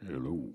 Hello.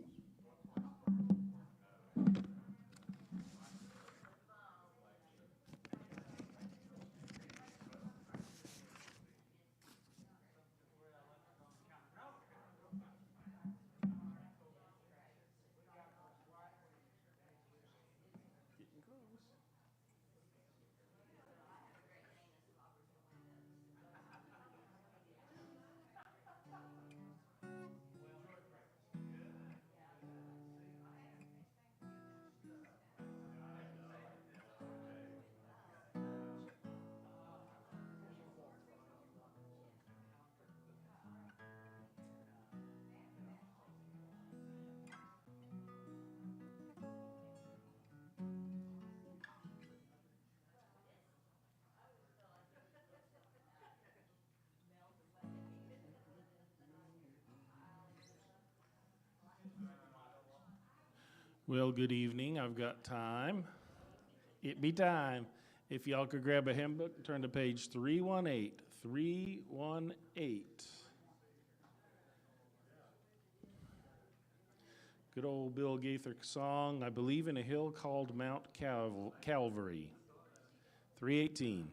Well, good evening. I've got time. It be time. If y'all could grab a hymn book and turn to page 318. 318. Good old Bill Gaither song, I believe in a hill called Mount Calvary. 318.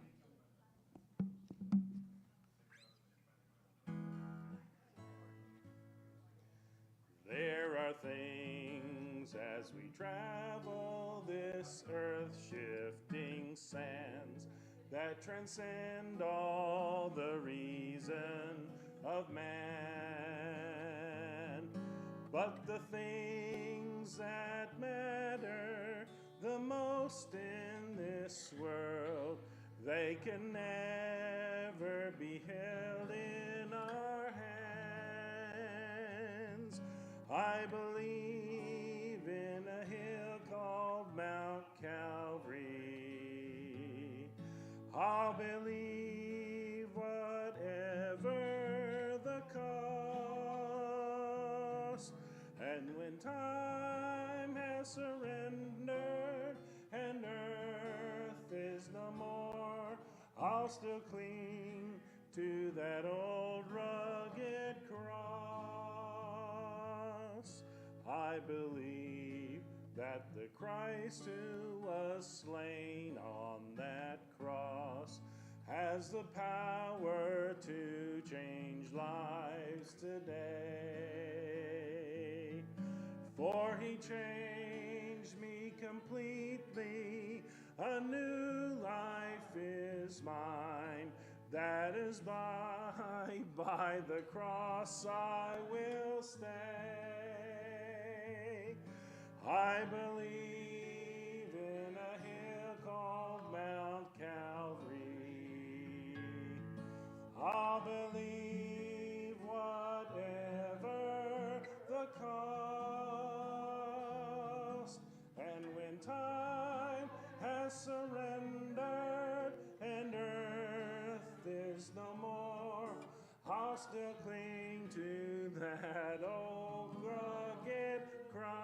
There are things as we travel this earth-shifting sands that transcend all the reason of man. But the things that matter the most in this world, they can never be held in our hands. I believe in a hill called Mount Calvary. I'll believe whatever the cost. And when time has surrendered and earth is no more, I'll still cling to that old rugged cross. I believe that the Christ who was slain on that cross has the power to change lives today. For he changed me completely, a new life is mine. That is by the cross I will stay. I believe in a hill called Mount Calvary. I'll believe whatever the cost. And when time has surrendered and earth is no more, I'll still cling to that old rugged cross.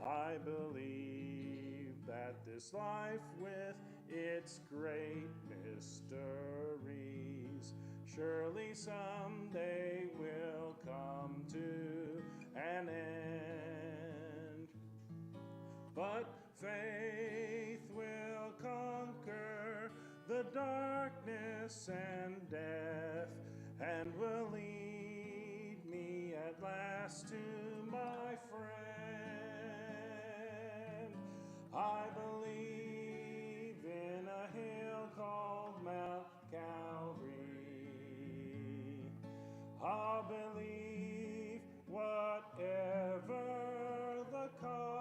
I believe that this life with its great mysteries surely someday will come to an end. But faith will conquer the darkness and death and will lead me at last to my friend. I believe in a hill called Mount Calvary. I'll believe whatever the cost.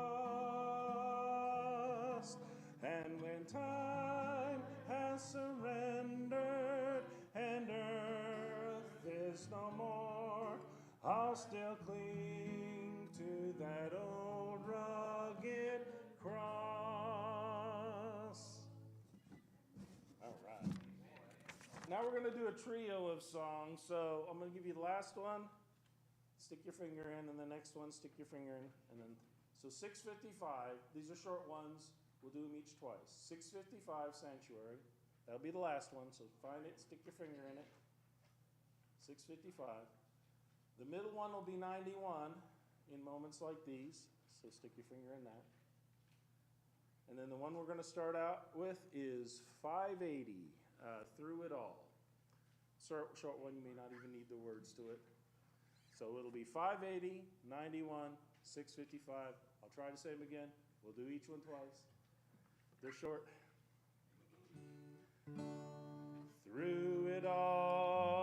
And when time has surrendered and earth is no more, I'll still cling to that old rugged cross. All right. Now we're going to do a trio of songs. So I'm going to give you the last one. Stick your finger in, and the next one, stick your finger in, and then so 655. These are short ones. We'll do them each twice. 655 Sanctuary. That'll be the last one. So find it, stick your finger in it. 655. The middle one will be 91 in moments like these. So stick your finger in that. And then the one we're going to start out with is 580, Through It All. Short one, you may not even need the words to it. So it'll be 580, 91, 655. I'll try to say them again. We'll do each one twice. They're short. Through it all,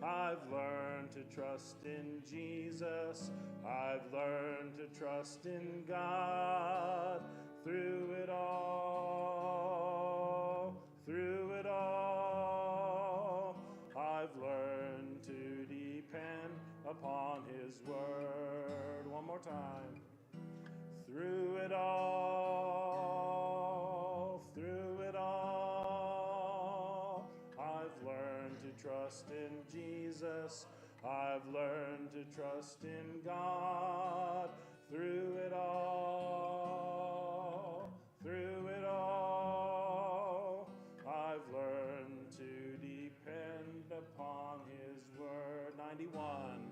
I've learned to trust in Jesus. I've learned to trust in God. Through it all, I've learned to depend upon His word. One more time. Through it all, I've learned to trust in Jesus. I've learned to trust in God. Through it all, I've learned to depend upon His word. 91.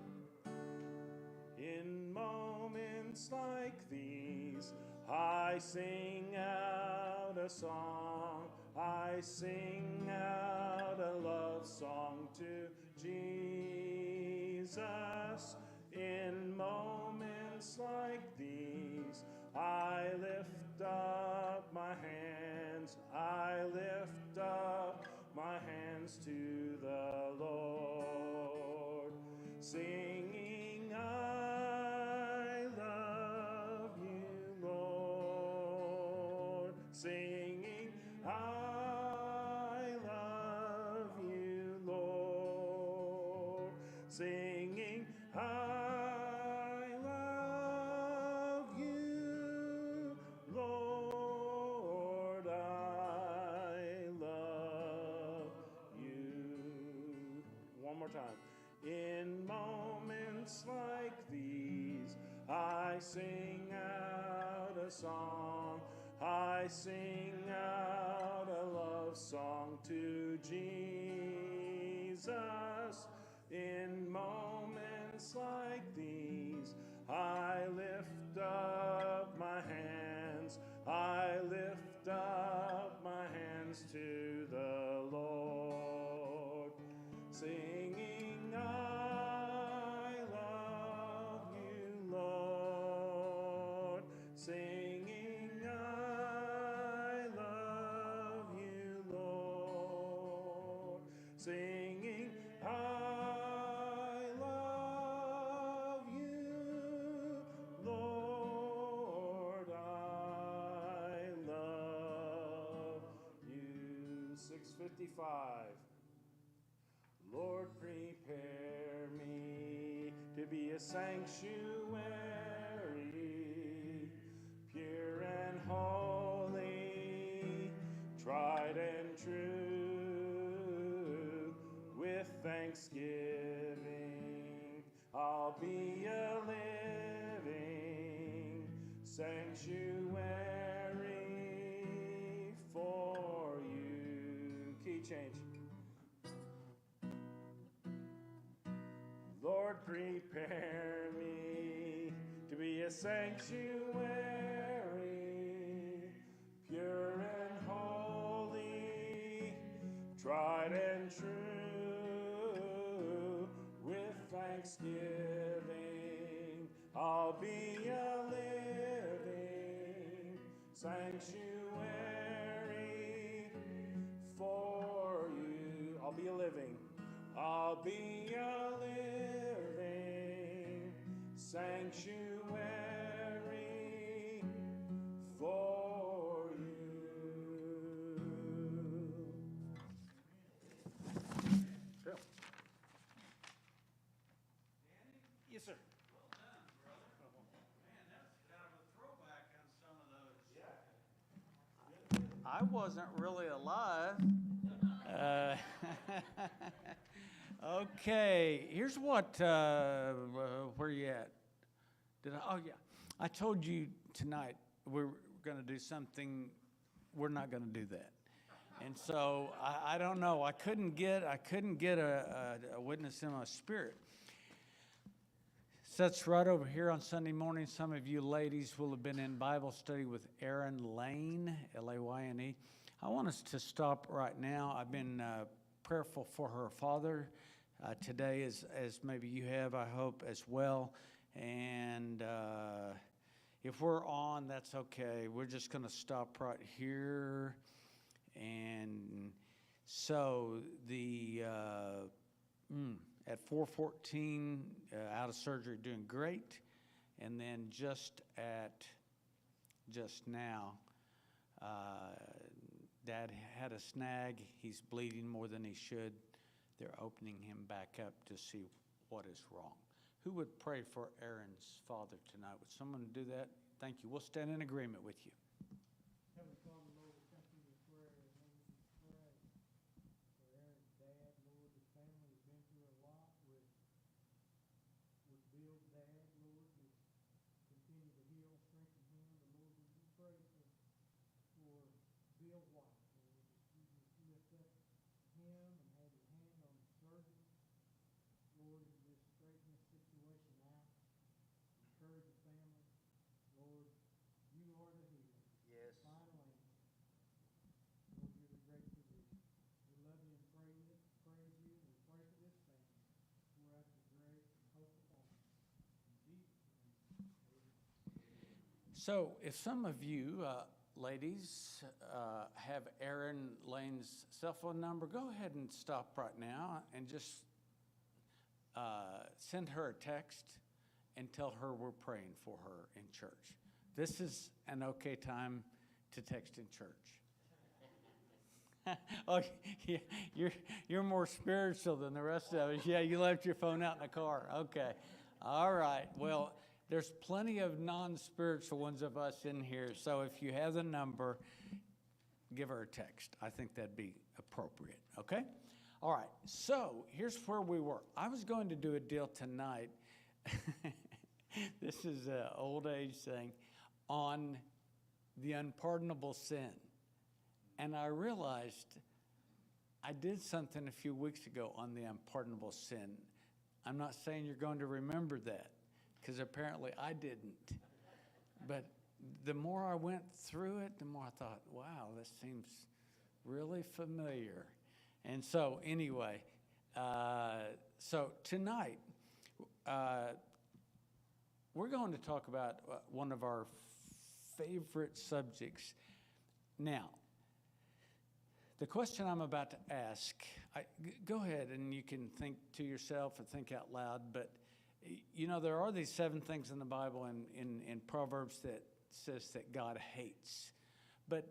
In moments like these, I sing out a song. I sing out a love song to Jesus. In moments like these, I lift up my hands. I lift up my hands to the Lord, singing, I love you, Lord. Singing, I love you, Lord. Singing, I love you, Lord. I love you. One more time. In moments like these, I sing out a song. I sing out a love song to Jesus. In moments like these, I lift up my hands. I lift up my hands to the Lord, singing, I love you, Lord. Singing, I love you, Lord. Singing, I love you, Lord. I love you. 655. Lord, prepare me to be a sanctuary, pure and holy, tried and true. With thanksgiving, I'll be a living sanctuary for you. Key change. Lord, prepare me to be a sanctuary, pure and holy, tried and true. With thanksgiving, I'll be a living sanctuary for you. I'll be a living. I'll be a living sanctuary for you. Phil. Yes, sir. Well done, brother. Man, that's kind of a throwback on some of those. I wasn't really alive. Okay, here's what, where you at? Oh yeah, I told you tonight we're going to do something, we're not going to do that. And so I don't know. I couldn't get a witness in my spirit. Sits right over here on Sunday morning. Some of you ladies will have been in Bible study with Erin Lane, Layne. I want us to stop right now. I've been prayerful for her father today, as maybe you have, I hope, as well. And if we're on, that's okay. We're just going to stop right here. And so at 4:14, out of surgery, doing great. And then just now, Dad had a snag. He's bleeding more than he should. They're opening him back up to see what is wrong. Who would pray for Aaron's father tonight? Would someone do that? Thank you. We'll stand in agreement with you. Heavenly Father, Lord, we thank you for prayer, and Lord, we just pray for Aaron's dad, Lord. His family has been through a lot with Bill's dad, Lord. Just continue to heal, strengthen him. But Lord, we just pray for Bill's wife, Lord. You just lift up him and have your hand on the surgeon, Lord, and just straighten this situation out. Encourage the family, Lord. You are the healer. Yes. Final answer. Lord, you're the great physician. We love you and praise you, and we pray for this family. Pour out your grace and hope upon them. In Jesus' name, amen. So if some of you ladies have Erin Lane's cell phone number, go ahead and stop right now and just send her a text and tell her we're praying for her in church. This is an okay time to text in church. Oh, yeah, you're more spiritual than the rest of us. Yeah, you left your phone out in the car. Okay. All right. Well, there's plenty of non-spiritual ones of us in here. So if you have the number, give her a text. I think that'd be appropriate. Okay? All right. So here's where we were. I was going to do a deal tonight. This is an old age thing on the unpardonable sin. And I realized I did something a few weeks ago on the unpardonable sin. I'm not saying you're going to remember that, because apparently I didn't. But the more I went through it, the more I thought, wow, this seems really familiar. And so anyway, so tonight, we're going to talk about one of our favorite subjects. Now, the question I'm about to ask, go ahead and you can think to yourself or think out loud, but you know, there are these 7 things in the Bible in Proverbs that says that God hates. But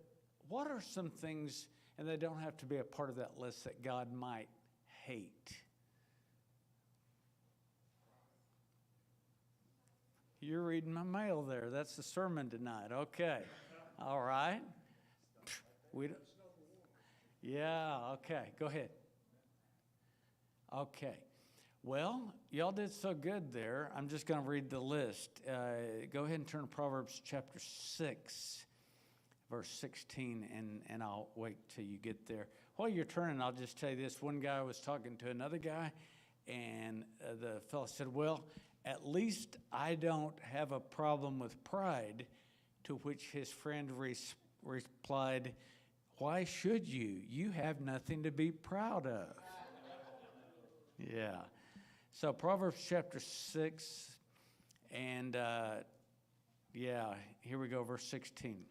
what are some things, and they don't have to be a part of that list, that God might hate? You're reading my mail there. That's the sermon tonight. Okay. All right. Yeah, okay. Go ahead. Okay. Well, y'all did so good there. I'm just going to read the list. Go ahead and turn to Proverbs chapter 6, verse 16, and I'll wait till you get there. While you're turning, I'll just tell you this. One guy was talking to another guy, and the fellow said, well, at least I don't have a problem with pride, to which his friend replied, why should you? You have nothing to be proud of. Yeah. So Proverbs chapter 6, and here we go, verse 16.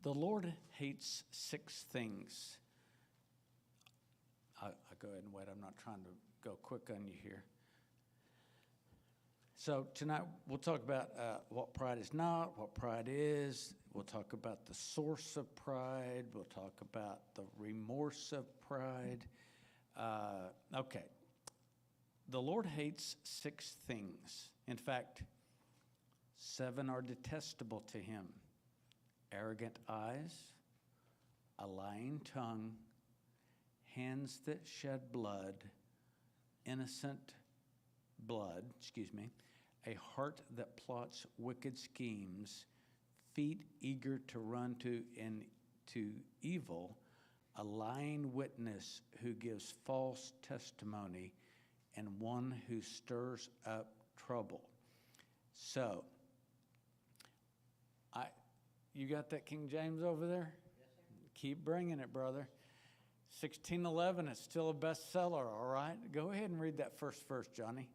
The Lord hates 6 things. I'll go ahead and wait. I'm not trying to go quick on you here. So tonight we'll talk about what pride is not, what pride is. We'll talk about the source of pride. We'll talk about the remorse of pride. Okay. The Lord hates 6 things. In fact, 7 are detestable to him. Arrogant eyes, a lying tongue, hands that shed blood, a heart that plots wicked schemes, feet eager to run to to evil, a lying witness who gives false testimony, and one who stirs up trouble. So, you got that King James over there? Yes, sir. Keep bringing it, brother. 1611 is still a bestseller, all right? Go ahead and read that first verse, Johnny.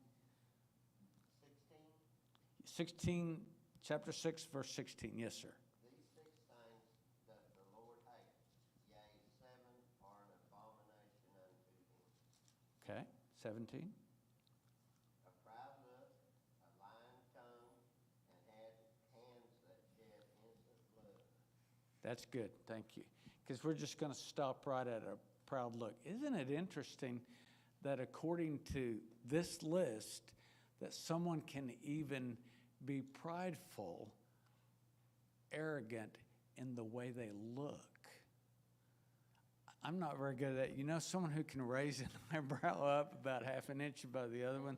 16. Chapter 6, verse 16. Yes, sir. These 6 things doth the Lord hate, yea, 7 are an abomination unto him. Okay, 17. A proud look, a lying tongue, and hands that shed innocent blood. That's good, thank you. Because we're just going to stop right at a proud look. Isn't it interesting that according to this list, that someone can even be prideful, arrogant in the way they look? I'm not very good at that. You know, someone who can raise an eyebrow up about half an inch above the other one?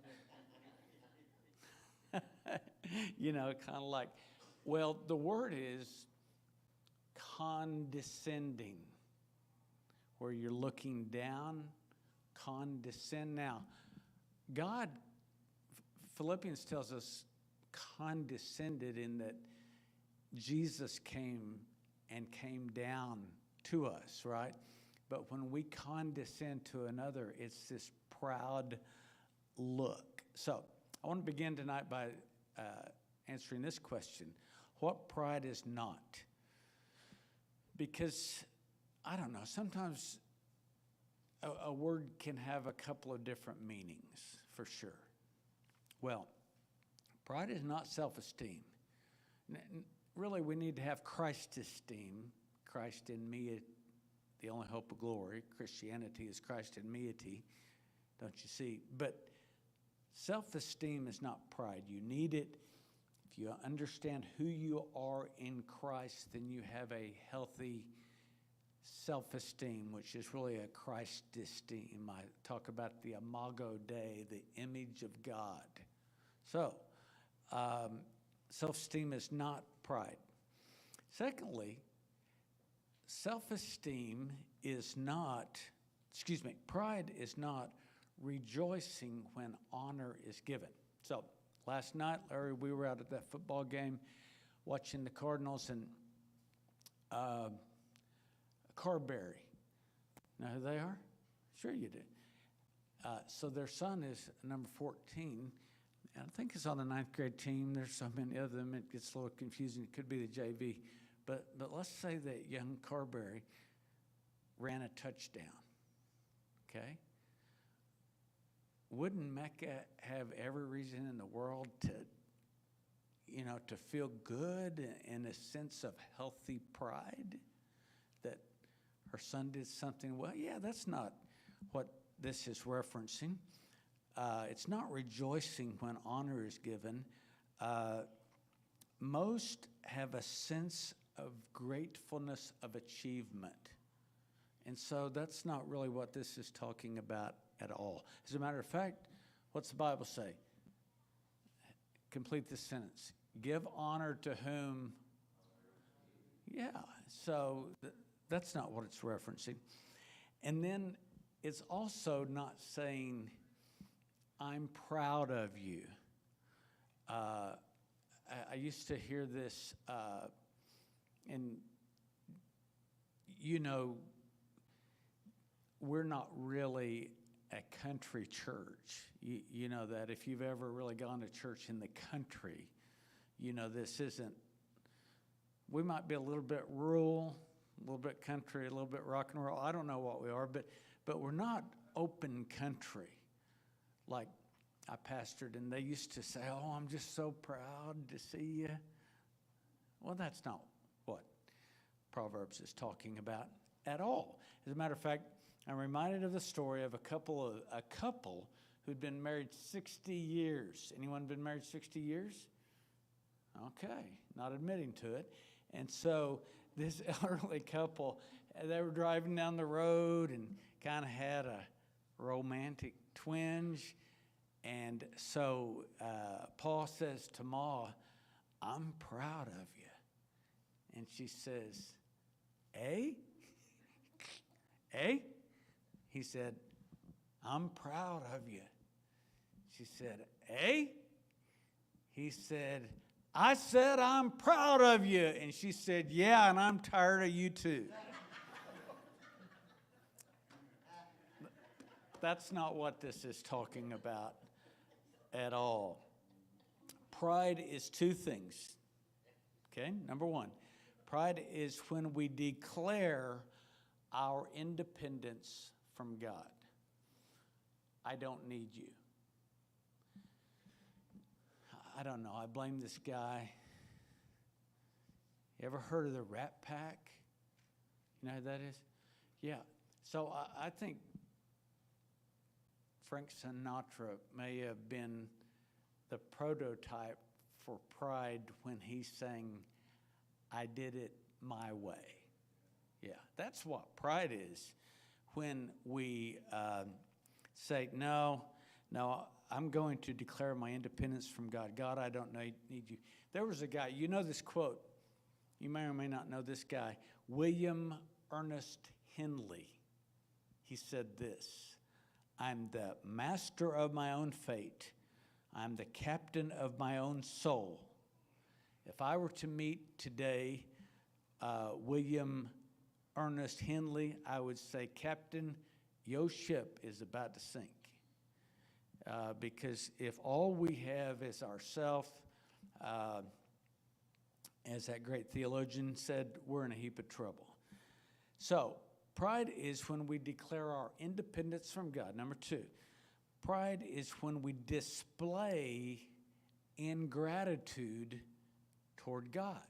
You know, kind of like, well, the word is condescending, where you're looking down, condescend. Now, God, Philippians tells us, condescended in that Jesus came down to us, right? But when we condescend to another, it's this proud look. So I want to begin tonight by answering this question. What pride is not? Because, I don't know, sometimes a word can have a couple of different meanings, for sure. Well, pride is not self-esteem. Really, we need to have Christ esteem. Christ in me, the only hope of glory. Christianity is Christ in meity, don't you see? But self-esteem is not pride. You need it. If you understand who you are in Christ, then you have a healthy self-esteem, which is really a Christ esteem. I talk about the imago Dei, the image of God. So, self-esteem is not pride. Secondly, self-esteem is not, pride is not rejoicing when honor is given. So, last night, Larry, we were out at that football game watching the Cardinals, and Carberry. Know who they are? Sure you do. So their son is number 14, and I think he's on the 9th grade team. There's so many of them, it gets a little confusing. It could be the JV. But let's say that young Carberry ran a touchdown, okay? Wouldn't Mecca have every reason in the world to feel good in a sense of healthy pride that her son did something? Well, yeah, that's not what this is referencing. It's not rejoicing when honor is given. Most have a sense of gratefulness of achievement. And so that's not really what this is talking about at all. As a matter of fact, what's the Bible say? Complete this sentence. Give honor to whom? Yeah, so that's not what it's referencing. And then it's also not saying, I'm proud of you. I used to hear this, and we're not really a country church. You know that if you've ever really gone to church in the country, this isn't, we might be a little bit rural, a little bit country, a little bit rock and roll. I don't know what we are, but we're not open country. Like I pastored, and they used to say, oh, I'm just so proud to see you. Well, that's not what Proverbs is talking about at all. As a matter of fact, I'm reminded of the story of a couple who'd been married 60 years. Anyone been married 60 years? Okay, not admitting to it. And so this elderly couple, they were driving down the road and kind of had a romantic twinge. And so Paul says to Ma, I'm proud of you. And she says, Eh? Eh? He said, I'm proud of you. She said, eh? He said, I said I'm proud of you. And she said, yeah, and I'm tired of you too. That's not what this is talking about at all. Pride is two things. Okay, number one, pride is when we declare our independence from God. I don't need you. I don't know, I blame this guy. You ever heard of the Rat Pack? You know who that is? Yeah, so I think Frank Sinatra may have been the prototype for pride when he sang, I did it my way. Yeah, that's what pride is. When we say, no, I'm going to declare my independence from God. God, I don't need you. There was a guy, you know this quote. You may or may not know this guy, William Ernest Henley. He said this, I'm the master of my own fate. I'm the captain of my own soul. If I were to meet today William Ernest Henley, I would say, Captain, your ship is about to sink. Because if all we have is ourself, as that great theologian said, we're in a heap of trouble. So, pride is when we declare our independence from God. Number two, pride is when we display ingratitude toward God.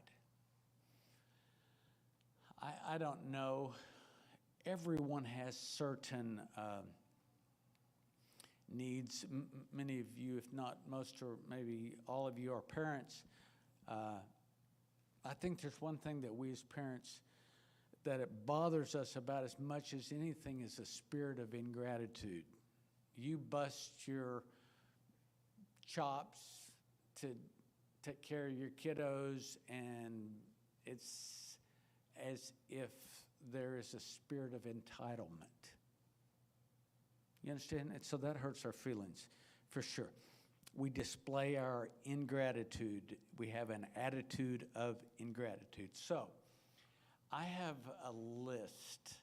I don't know. Everyone has certain needs. Many of you, if not most or maybe all of you, are parents. I think there's one thing that we as parents, that it bothers us about as much as anything, is a spirit of ingratitude. You bust your chops to take care of your kiddos, and it's as if there is a spirit of entitlement. You understand? And so that hurts our feelings, for sure. We display our ingratitude. We have an attitude of ingratitude. So, I have a list.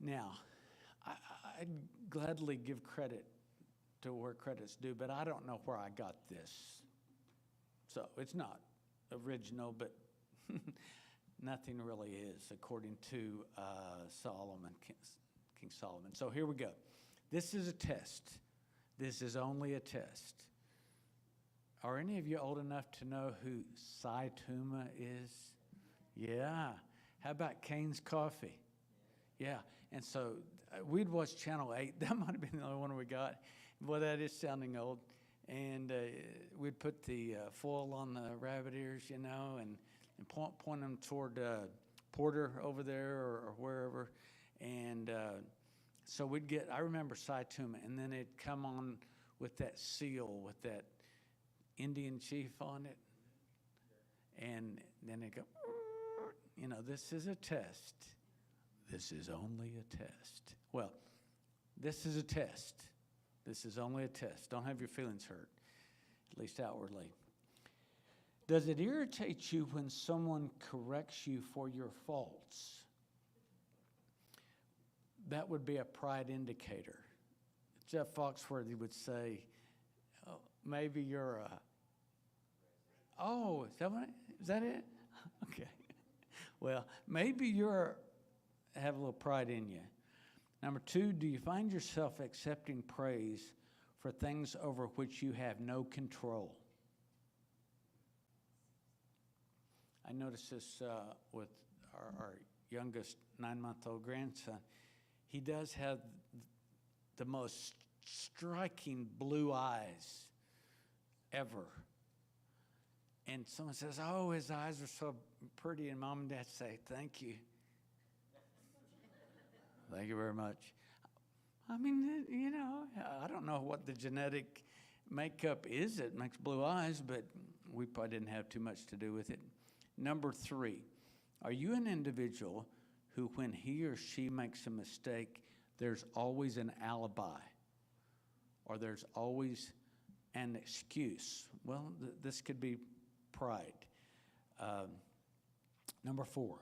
Now, I'd gladly give credit to where credit's due, but I don't know where I got this. So, it's not original, but nothing really is, according to Solomon, King Solomon. So here we go. This is a test. This is only a test. Are any of you old enough to know who Cy Tuma is? Yeah. How about Cane's Coffee? Yeah. And so we'd watch Channel 8. That might have been the only one we got. Boy, that is sounding old. And we'd put the foil on the rabbit ears, you know, and point them toward Porter over there or wherever. And so we'd get, I remember Cy Tuma, and then it'd come on with that seal with that Indian chief on it. And then it'd go, you know, this is a test. This is only a test. Well, this is a test. This is only a test. Don't have your feelings hurt, at least outwardly. Does it irritate you when someone corrects you for your faults? That would be a pride indicator. Jeff Foxworthy would say, oh, maybe you're a, oh, is that it? Okay. Well, maybe have a little pride in you. Number two, do you find yourself accepting praise for things over which you have no control? I noticed this with our youngest 9-month-old grandson. He does have the most striking blue eyes ever. And someone says, oh, his eyes are so pretty. And Mom and Dad say, thank you. Thank you very much. I mean, you know, I don't know what the genetic makeup is that makes blue eyes, but we probably didn't have too much to do with it. Number three, Are you an individual who, when he or she makes a mistake, there's always an alibi or there's always an excuse? Well, this could be pride. Number 4,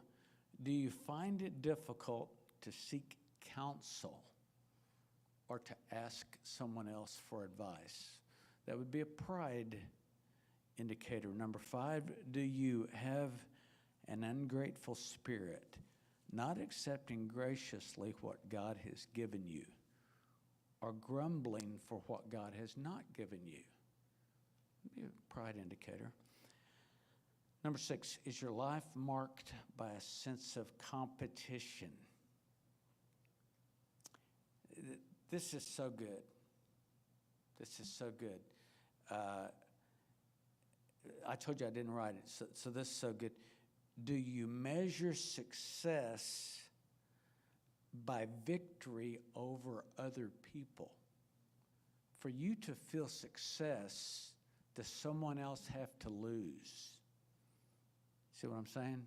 do you find it difficult to seek counsel or to ask someone else for advice? That would be a pride indicator. Number 5, do you have an ungrateful spirit, not accepting graciously what God has given you, or grumbling for what God has not given you? Be a pride indicator. Number 6, is your life marked by a sense of competition? This is so good. This is so good. I told you I didn't write it, so this is so good. Do you measure success by victory over other people? For you to feel success, does someone else have to lose? See what I'm saying?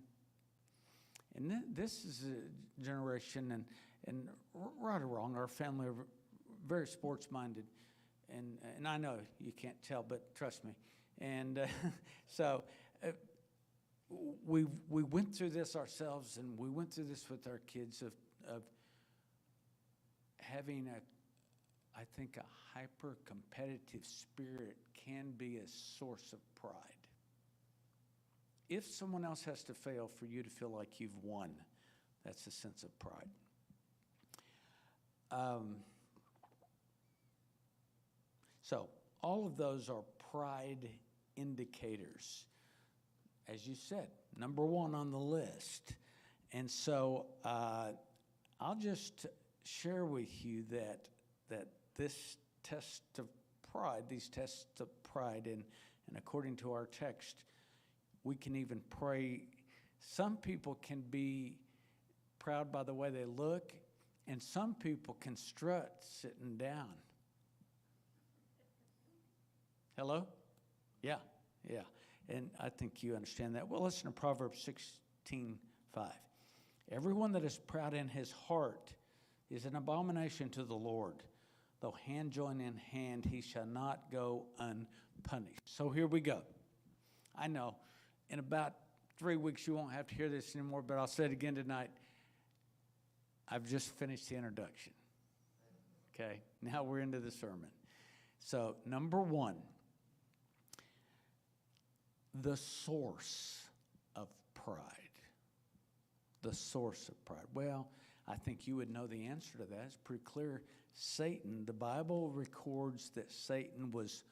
And this is a generation, and right or wrong, our family are very sports-minded. And I know you can't tell, but trust me. And so we went through this ourselves, and we went through this with our kids of having I think a hyper-competitive spirit can be a source of pride. If someone else has to fail for you to feel like you've won, that's a sense of pride. So all of those are pride indicators. As you said, number 1 on the list. And so I'll just share with you that this test of pride, these tests of pride, and according to our text, we can even pray. Some people can be proud by the way they look, and some people can strut sitting down. Hello? Yeah. And I think you understand that. Well, listen to Proverbs 16:5. Everyone that is proud in his heart is an abomination to the Lord. Though hand join in hand, he shall not go unpunished. So here we go. I know in about 3 weeks you won't have to hear this anymore, but I'll say it again tonight. I've just finished the introduction. Okay, now we're into the sermon. So number 1, the source of pride. The source of pride. Well, I think you would know the answer to that. It's pretty clear. Satan, the Bible records that Satan was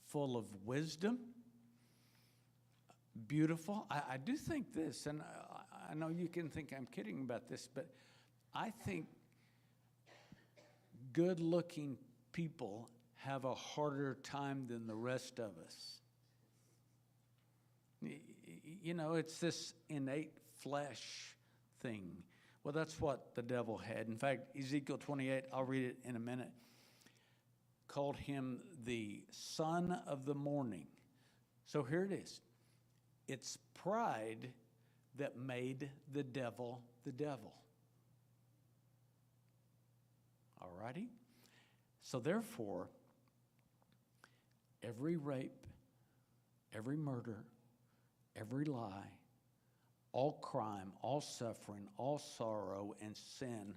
full of wisdom. Beautiful. I do think this, and I know you can think I'm kidding about this, but I think good-looking people have a harder time than the rest of us. You know, it's this innate flesh thing. Well, that's what the devil had. In fact, Ezekiel 28, I'll read it in a minute, called him the son of the morning. So here it is. It's pride that made the devil the devil. All righty? So therefore, every rape, every murder, every lie, all crime, all suffering, all sorrow, and sin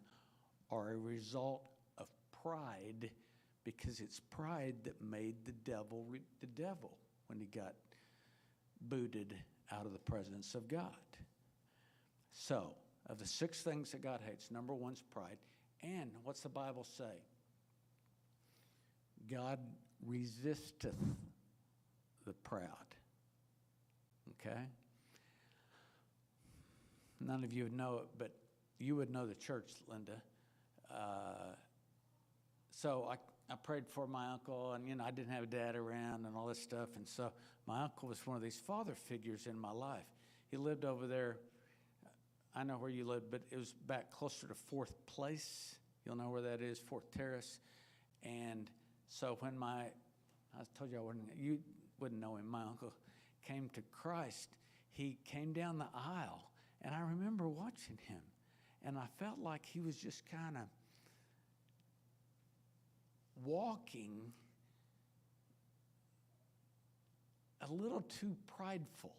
are a result of pride, because it's pride that made the devil when he got booted out of the presence of God. So, of the 6 things that God hates, number 1's pride. And what's the Bible say? God resisteth the proud. Okay? None of you would know it, but you would know the church, Linda. So I prayed for my uncle, and I didn't have a dad around and all this stuff. And so my uncle was one of these father figures in my life. He lived over there. I know where you live, but it was back closer to 4th Place. You'll know where that is, 4th Terrace. And so when I told you you wouldn't know him, my uncle came to Christ. He came down the aisle, And I remember watching him, and I felt like he was just kind of walking a little too prideful,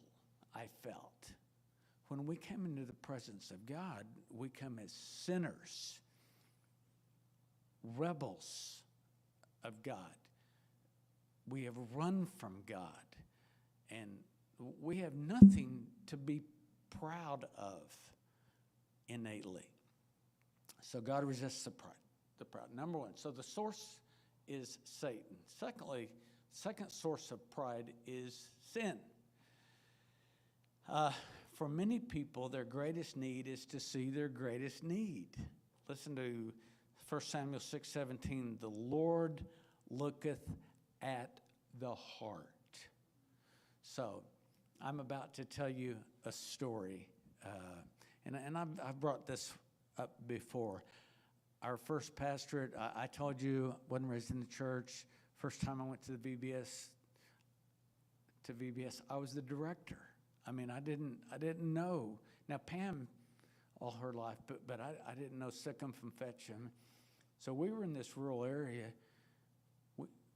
I felt. When we come into the presence of God, we come as sinners, rebels of God. We have run from God, and we have nothing to be proud of innately. So God resists the proud. Number one, so the source is Satan. Secondly, second source of pride is sin. For many people, their greatest need is to see their greatest need. Listen to 1 Samuel 6:17. The Lord looketh at the heart. So I'm about to tell you a story. And I've brought this up before. Our first pastorate, I told you, wasn't raised in the church. First time I went to the VBS, I was the director. I mean, I didn't know. Now, Pam, all her life, but I didn't know Sikkim from Fetcham. So we were in this rural area.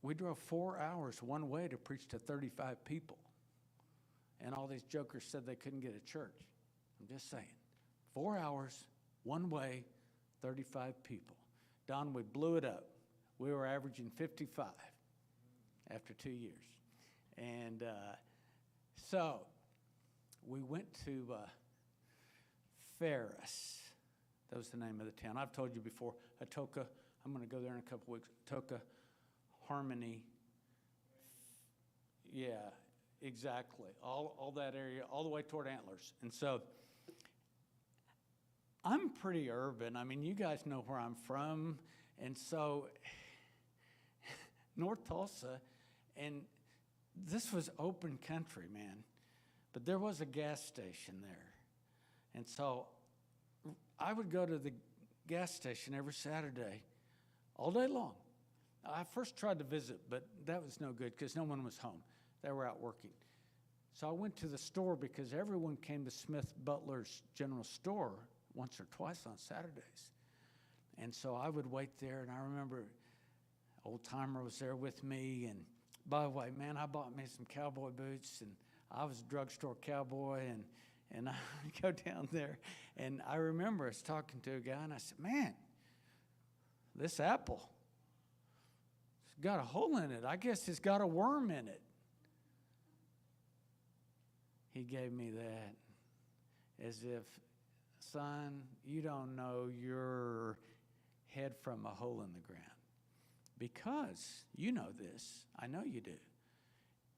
We drove 4 hours one way to preach to 35 people. And all these jokers said they couldn't get a church. I'm just saying. 4 hours, one way, 35 people. Don, we blew it up. We were averaging 55 after 2 years. And so we went to Ferris. That was the name of the town. I've told you before, Atoka. I'm going to go there in a couple weeks. Atoka, Harmony. Yeah, exactly. All that area, all the way toward Antlers. And so I'm pretty urban. I mean, you guys know where I'm from. And so North Tulsa, and this was open country, man. But there was a gas station there. And so I would go to the gas station every Saturday, all day long. I first tried to visit, but that was no good because no one was home. They were out working. So I went to the store because everyone came to Smith Butler's General Store once or twice on Saturdays. And so I would wait there, and I remember old timer was there with me. And by the way, man, I bought me some cowboy boots, and I was a drugstore cowboy, and I would go down there. And I remember I was talking to a guy, and I said, man, this apple, it's got a hole in it. I guess it's got a worm in it. He gave me that as if, son, you don't know your head from a hole in the ground. Because you know this, I know you do.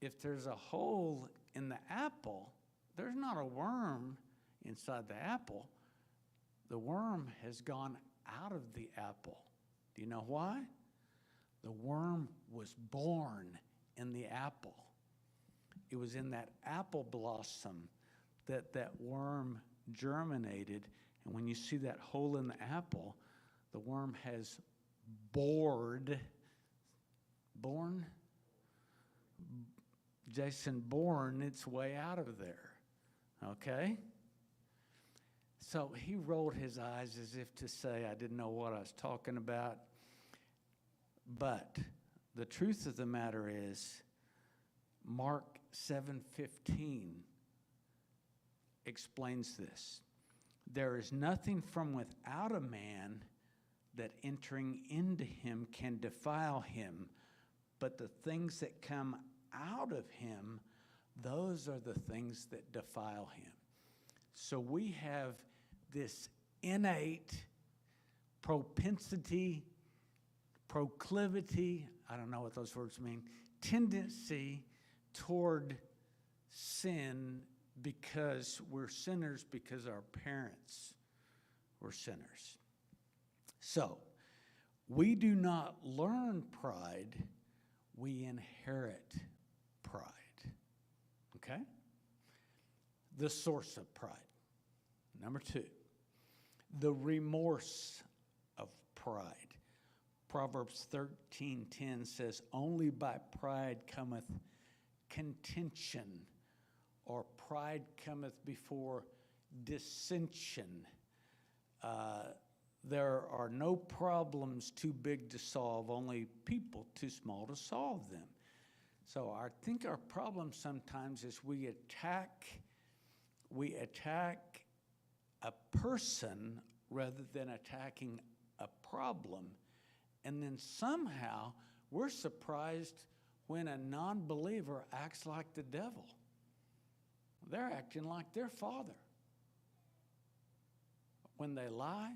If there's a hole in the apple, there's not a worm inside the apple. The worm has gone out of the apple. Do you know why? The worm was born in the apple. It was in that apple blossom that that worm germinated. And when you see that hole in the apple, the worm has born, Jason, born its way out of there. Okay? So he rolled his eyes as if to say, I didn't know what I was talking about. But the truth of the matter is, Mark 7:15 explains this. There is nothing from without a man that entering into him can defile him, but the things that come out of him, those are the things that defile him. So we have this innate propensity, proclivity, I don't know what those words mean, tendency toward sin because we're sinners, because our parents were sinners. So, we do not learn pride, we inherit pride. Okay? The source of pride. Number 2, the remorse of pride. Proverbs 13:10 says, only by pride cometh contention, or pride cometh before dissension. There are no problems too big to solve, only people too small to solve them. So I think our problem sometimes is we attack a person rather than attacking a problem. And then somehow we're surprised when a non-believer acts like the devil. They're acting like their father. When they lie,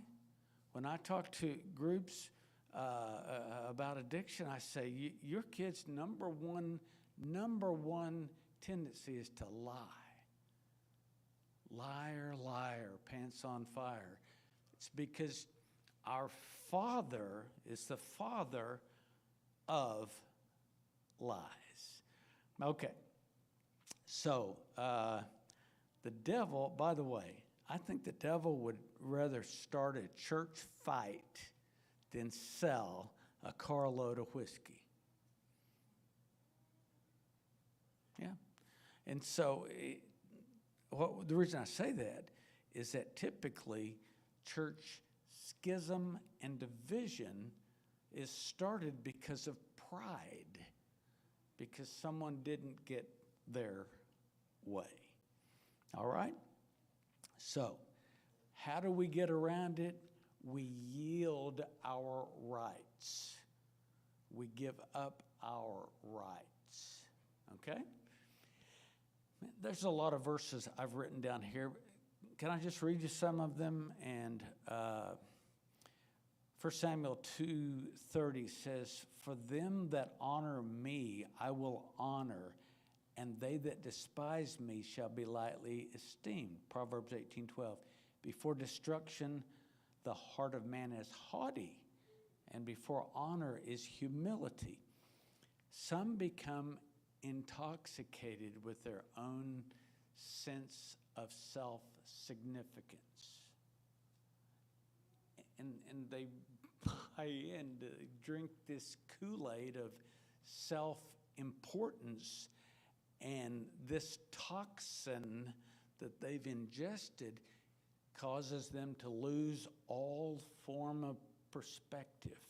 when I talk to groups about addiction, I say, your kid's number one tendency is to lie. Liar, liar, pants on fire. It's because our Father is the father of lies. Okay, so the devil, by the way, I think the devil would rather start a church fight than sell a carload of whiskey. Yeah. And so the reason I say that is that typically church schism and division is started because of pride, because someone didn't get their way. All right? So, how do we get around it? We yield our rights. We give up our rights. Okay? There's a lot of verses I've written down here. Can I just read you some of them? And 1 Samuel 2:30 says, "For them that honor me I will honor, and they that despise me shall be lightly esteemed." Proverbs 18:12, "Before destruction the heart of man is haughty, and before honor is humility." Some become intoxicated with their own sense of self-significance. And they buy in to drink this Kool-Aid of self-importance, and this toxin that they've ingested causes them to lose all form of perspective.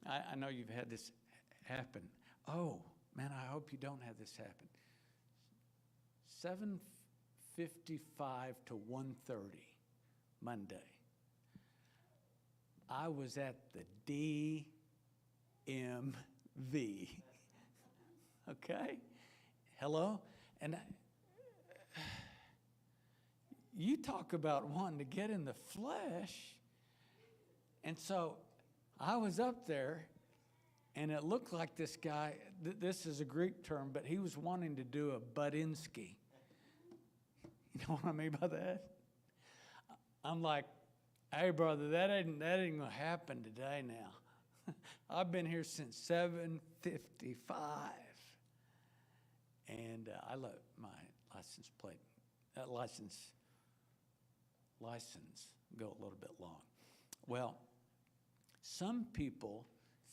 I know you've had this happen. Oh, man, I hope you don't have this happen. 7:55 to 1:30 Monday, I was at the DMV. Okay? Hello? And you talk about wanting to get in the flesh. And so I was up there, and it looked like this guy, this is a Greek term, but he was wanting to do a Budinsky. You know what I mean by that? I'm like, hey, brother, that ain't going to happen today now. I've been here since 7:55. And I let my license go a little bit long. Well, some people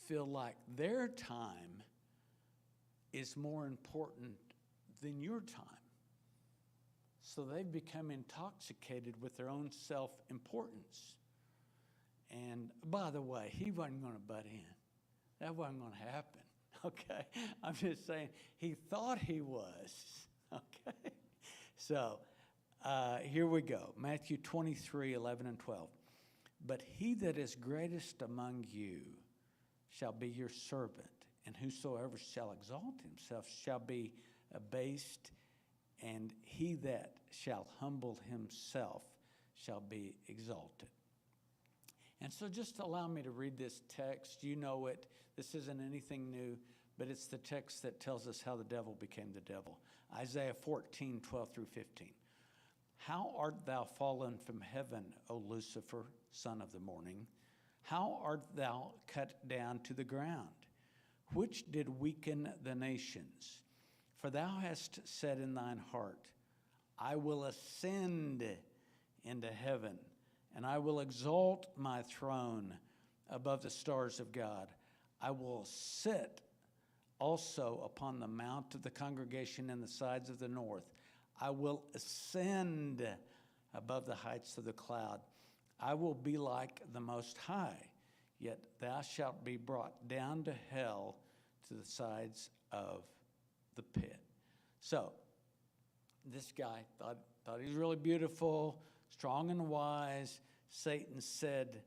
feel like their time is more important than your time. So they've become intoxicated with their own self-importance. And by the way, he wasn't going to butt in. That wasn't going to happen, okay? I'm just saying, he thought he was, okay? So here we go, Matthew 23:11 and 12. "But he that is greatest among you shall be your servant, and whosoever shall exalt himself shall be abased, and he that shall humble himself shall be exalted." And so just allow me to read this text. You know it. This isn't anything new, but it's the text that tells us how the devil became the devil. Isaiah 14:12 through 15. "How art thou fallen from heaven, O Lucifer, son of the morning? How art thou cut down to the ground? Which did weaken the nations? For thou hast said in thine heart, I will ascend into heaven, and I will exalt my throne above the stars of God. I will sit also upon the mount of the congregation in the sides of the north. I will ascend above the heights of the cloud. I will be like the Most High, yet thou shalt be brought down to hell, to the sides of the pit. So, this guy thought he was really beautiful, strong and wise. Satan said,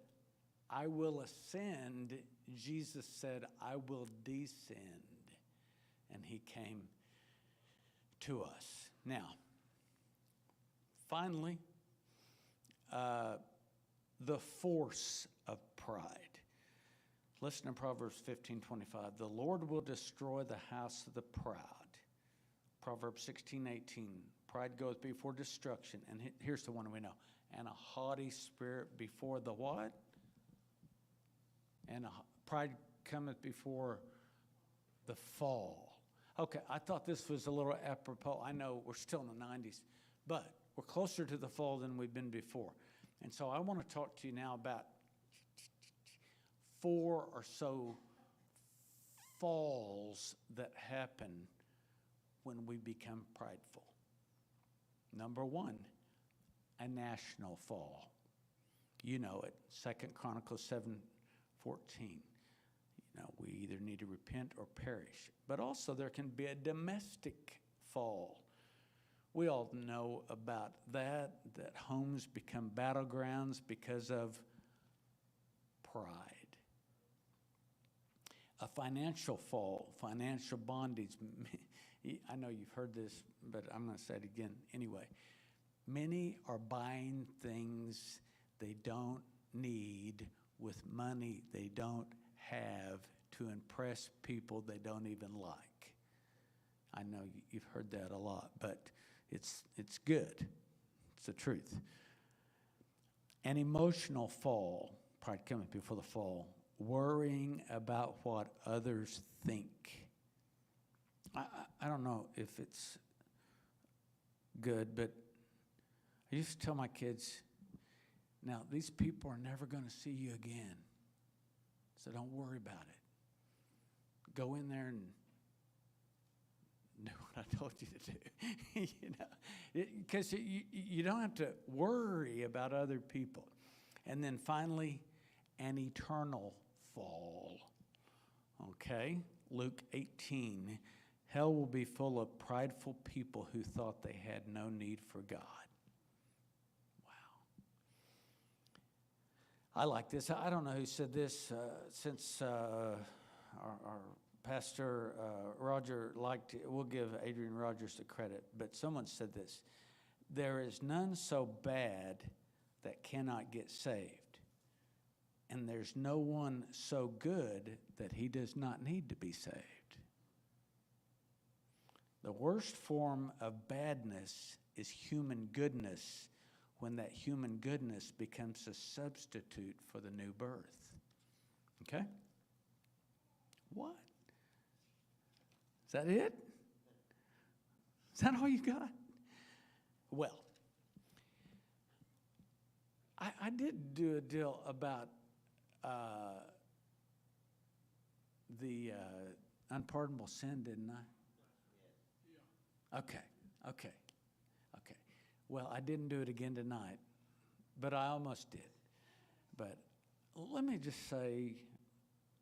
I will ascend. Jesus said, I will descend. And he came to us. Now, finally, the force of pride. Listen to Proverbs 15:25. The Lord will destroy the house of the proud. Proverbs 16:18. Pride goes before destruction. And here's the one we know. And a haughty spirit before the what? And pride cometh before the fall. Okay, I thought this was a little apropos. I know we're still in the 90s, but we're closer to the fall than we've been before. And so I want to talk to you now about 4 or so falls that happen when we become prideful. Number 1, a national fall. You know it, 2 Chronicles 7:14. We either need to repent or perish. But also there can be a domestic fall. We all know about that homes become battlegrounds because of pride. A financial fall, financial bondage. I know you've heard this, but I'm going to say it again anyway. Many are buying things they don't need with money they don't have to impress people they don't even like. I know you've heard that a lot, but it's good. It's the truth. An emotional fall, pride coming before the fall, worrying about what others think. I don't know if it's good, but I used to tell my kids, now these people are never going to see you again, so don't worry about it. Go in there and do what I told you to do, because you don't have to worry about other people. And then finally, an eternal fall. Okay, Luke 18. Hell will be full of prideful people who thought they had no need for God. Wow. I like this. I don't know who said this, since our pastor, Roger, liked it. We'll give Adrian Rogers the credit, but someone said this. There is none so bad that cannot get saved, and there's no one so good that he does not need to be saved. The worst form of badness is human goodness, when that human goodness becomes a substitute for the new birth. Okay? What? Is that it? Is that all you got? Well, I did do a deal about the unpardonable sin, didn't I? Okay. Well, I didn't do it again tonight, but I almost did. But let me just say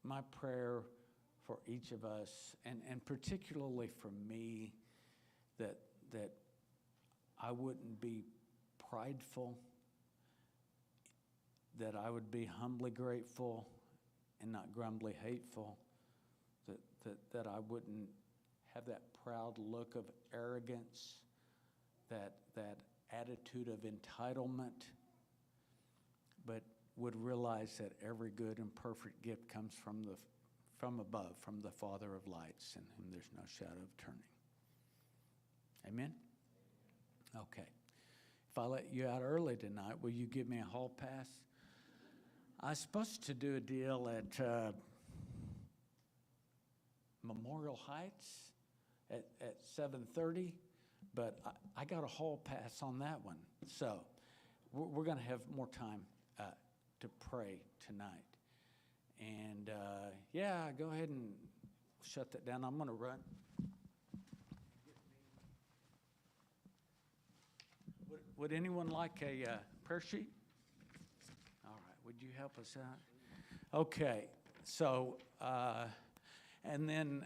my prayer for each of us, and particularly for me, that I wouldn't be prideful, that I would be humbly grateful and not grumbly hateful, that I wouldn't have that proud look of arrogance, that attitude of entitlement, but would realize that every good and perfect gift comes from above, from the Father of lights, in whom there's no shadow of turning. Amen? Okay. If I let you out early tonight, will you give me a hall pass? I was supposed to do a deal at Memorial Heights at 7:30, but I got a hall pass on that one. So we're going to have more time to pray tonight. And go ahead and shut that down. I'm going to run. Would anyone like a prayer sheet? All right, would you help us out? Okay, so, and then